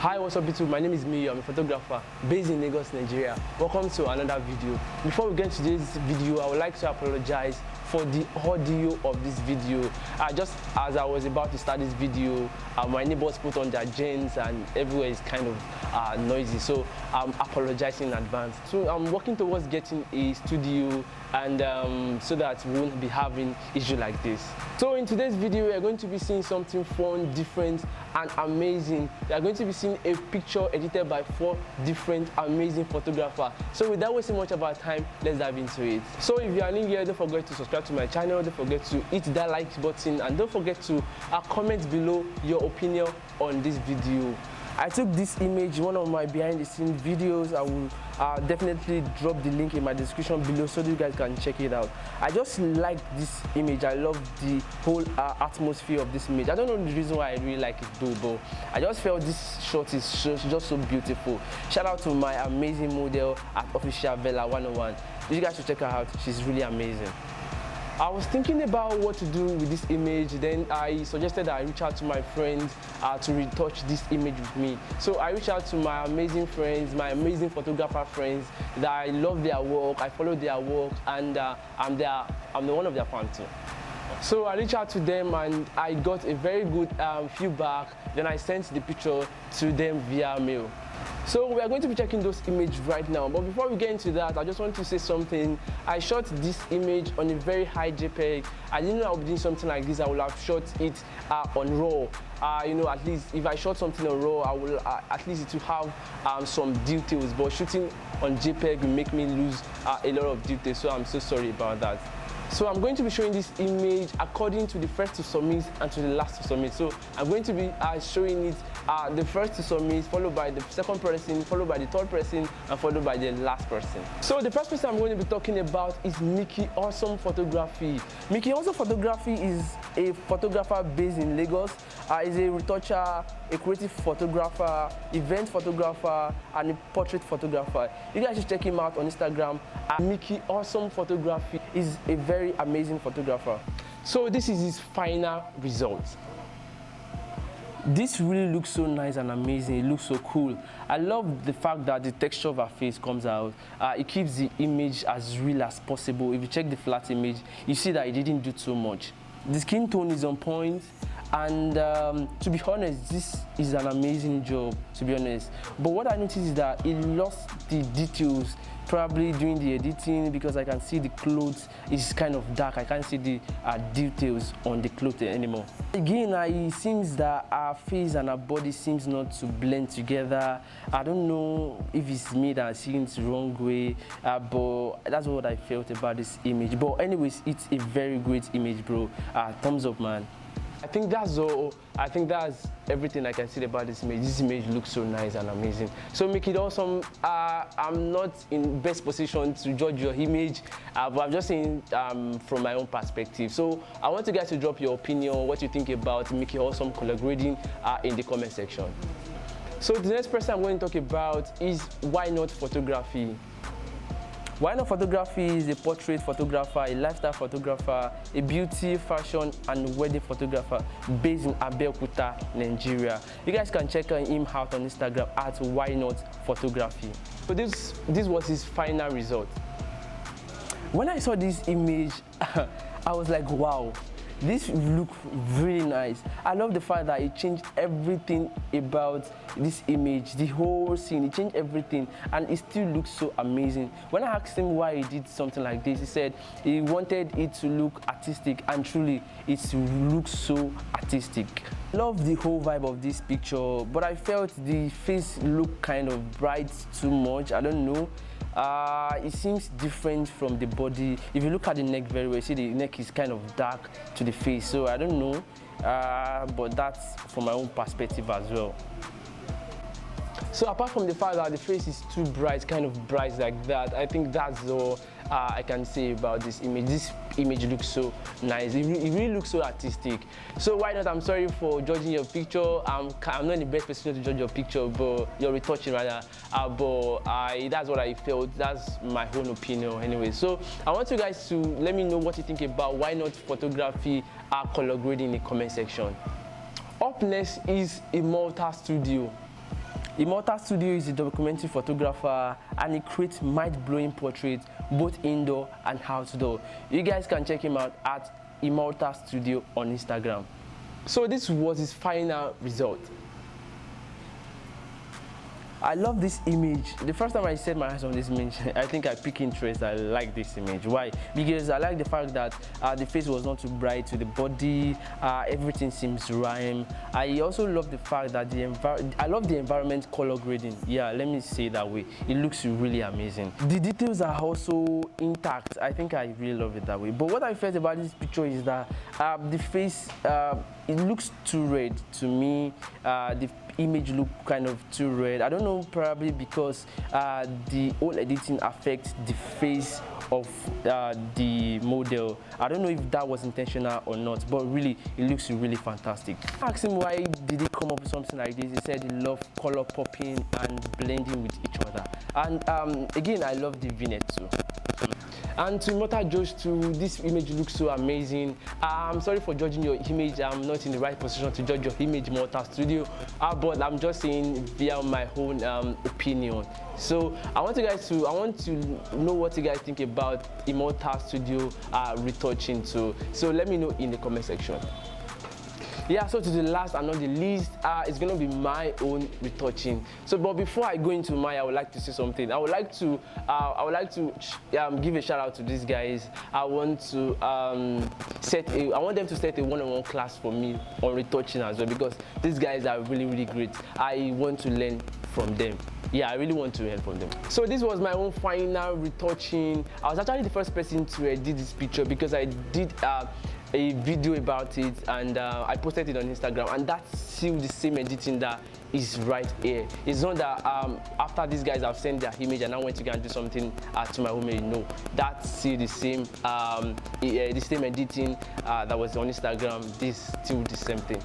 Hi, what's up YouTube? My name is Miyo. I'm a photographer based in Lagos, Nigeria. Welcome to another video. Before we get to this video, I would like to apologize for the audio of this video. Just as I was about to start this video, my neighbors put on their gens and everywhere is kind of noisy, so I'm apologizing in advance. So I'm working towards getting a studio and so that we won't be having issues like this. So in today's video, we're going to be seeing something fun, different and amazing. We are going to be seeing a picture edited by 4 different amazing photographers. So without wasting much of our time, let's dive into it. So if you are new here, don't forget to subscribe to my channel, don't forget to hit that like button, and don't forget to comment below your opinion on this video. I took this image, one of my behind the scenes videos. I will definitely drop the link in my description below so you guys can check it out. I just like this image. I love the whole atmosphere of this image. I don't know the reason why I really like it though, but I just felt this shot is just so beautiful. Shout out to my amazing model at Official Vela 101. You guys should check her out. She's really amazing. I was thinking about what to do with this image, then I suggested that I reach out to my friends to retouch this image with me. So I reached out to my amazing friends, my amazing photographer friends that I love their work, I follow their work, and I'm one of their fans too. So I reached out to them and I got a very good feedback. Then I sent the picture to them via mail. So we are going to be checking those images right now, but before we get into that, I just want to say something. I shot this image on a very high JPEG. I didn't know I would be doing something like this. I would have shot it on RAW. You know, at least if I shot something on RAW, I will at least it will have some details, but shooting on JPEG will make me lose a lot of details, so I'm so sorry about that. So I'm going to be showing this image according to the first to submit and to the last to submit. So I'm going to be showing it the first to submit, followed by the second person, followed by the third person, and followed by the last person. So the first person I'm going to be talking about is Mickey Awesome Photography. Mickey Awesome Photography is a photographer based in Lagos. Is a retoucher, a creative photographer, event photographer, and a portrait photographer. You guys should check him out on Instagram. Mickey Awesome Photography is a very amazing photographer. So this is his final result. This really looks so nice and amazing. It looks so cool. I love the fact that the texture of her face comes out. It keeps the image as real as possible. If you check the flat image, you see that it didn't do too much. The skin tone is on point, and to be honest, this is an amazing job, to be honest. But what I noticed is that it lost the details probably during the editing, because I can see the clothes is kind of dark. I can't see the details on the clothes anymore. Again, it seems that her face and her body seems not to blend together. I don't know if it's me that I'm seeing it the wrong way, but that's what I felt about this image. But anyways, it's a very great image, bro. Thumbs up, man. I think that's all. I think that's everything I can say about this image. This image looks so nice and amazing. So make it awesome. I'm not in best position to judge your image, but I'm just saying from my own perspective. So I want you guys to drop your opinion, what you think about Make It Awesome color grading in the comment section. So the next person I'm going to talk about is Why Not Photography. Why Not Photography is a portrait photographer, a lifestyle photographer, a beauty, fashion, and wedding photographer based in Abeokuta, Nigeria. You guys can check him out on Instagram at Why Not Photography. So this was his final result. When I saw this image, I was like, wow. This looks really nice. I love the fact that it changed everything about this image, the whole scene. It changed everything, and it still looks so amazing. When I asked him why he did something like this, he said he wanted it to look artistic, and truly, it looks so artistic. I love the whole vibe of this picture, but I felt the face looked kind of bright too much. I don't know. It seems different from the body. If you look at the neck very well, you see the neck is kind of dark to the face, so I don't know, but that's from my own perspective as well. So apart from the fact that the face is too bright, kind of bright like that, I think that's all I can say about this image. This image looks so nice. It really looks so artistic. So why not? I'm sorry for judging your picture. I'm not in the best position to judge your picture, but you're retouching rather. But that's what I felt. That's my own opinion anyway. So I want you guys to let me know what you think about Why Not Photography color grading in the comment section. Up next is Immortal Studio. Immortal Studio is a documentary photographer and he creates mind-blowing portraits both indoor and outdoor. You guys can check him out at Immortal Studio on Instagram. So this was his final result. I love this image. The first time I set my eyes on this image, I think I picked interest. I like this image. Why? Because I like the fact that the face was not too bright to the body. Everything seems rhyme. I also love the fact that I love the environment color grading. Yeah, let me say it that way. It looks really amazing. The details are also intact. I think I really love it that way. But what I felt about this picture is that the face, it looks too red to me. The image look kind of too red. I don't know, probably because the old editing affects the face of the model. I don't know if that was intentional or not, but really it looks really fantastic. I asked him why did he come up with something like this. He said he loved color popping and blending with each other. And again, I love the v-neck too. And to Immortal Josh too, this image looks so amazing. I'm sorry for judging your image. I'm not in the right position to judge your image, Immortal Studio, but I'm just saying via my own opinion. So I want to know what you guys think about Immortal Studio retouching too. So let me know in the comment section. Yeah, so to the last and not the least, it's gonna be my own retouching. So, but before I go into mine, I would like to say something. I would like to give a shout out to these guys. I want them to set a one-on-one class for me on retouching as well, because these guys are really, really great. I want to learn from them. Yeah, I really want to learn from them. So this was my own final retouching. I was actually the first person to edit this picture because I did a video about it, and I posted it on Instagram, and that's still the same editing that is right here. It's not that after these guys have sent their image and I went to go and do something to my home. No, that's still the same editing that was on Instagram. This still the same thing.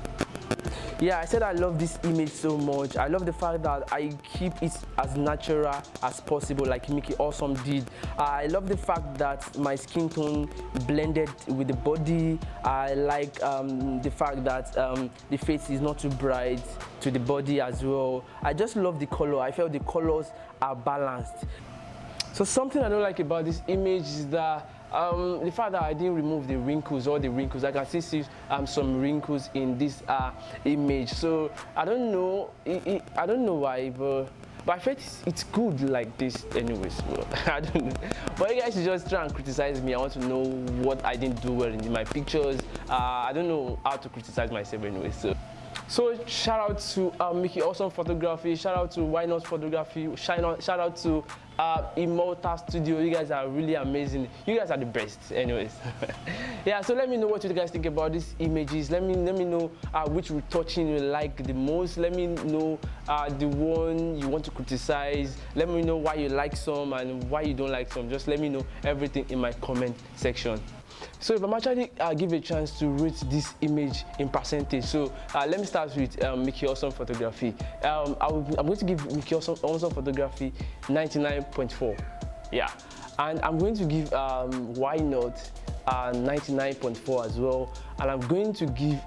Yeah, I said I love this image so much. I love the fact that I keep it as natural as possible, like Mickey Awesome did. I love the fact that my skin tone blended with the body. I like the fact that the face is not too bright to the body as well. I just love the color. I felt the colors are balanced. So something I don't like about this image is that the fact that I didn't remove the wrinkles, all the wrinkles. I can still see some wrinkles in this image. So I don't know. I don't know why, but I felt it's good like this anyways. I don't know. But you guys should just try and criticize me. I want to know what I didn't do well in my pictures. I don't know how to criticize myself anyway. So shout out to Mickey Awesome Photography, shout out to Why Not Photography, shout out to Immortal Studio. You guys are really amazing. You guys are the best anyways. Yeah, so let me know what you guys think about these images. Let me know which retouching you like the most. Let me know the one you want to criticize. Let me know why you like some and why you don't like some. Just let me know everything in my comment section. So if I'm actually give a chance to rate this image in percentage, so let me start with Mickey Awesome Photography. I'm going to give Mickey Awesome Photography 99.4. Yeah, and I'm going to give Why Not 99.4 as well, and I'm going to give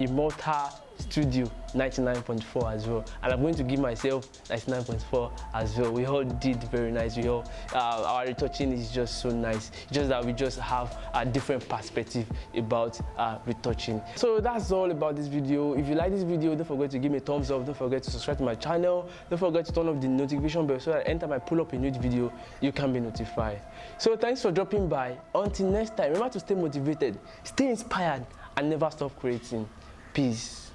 Immortal Studio 99.4 as well, and I'm going to give myself 99.4 as well. We all did very nice. We all our retouching is just so nice. Just that we just have a different perspective about retouching. So that's all about this video. If you like this video, don't forget to give me a thumbs up. Don't forget to subscribe to my channel. Don't forget to turn off the notification bell so that anytime I pull up a new video, you can be notified. So thanks for dropping by. Until next time, remember to stay motivated, stay inspired, and never stop creating. Peace.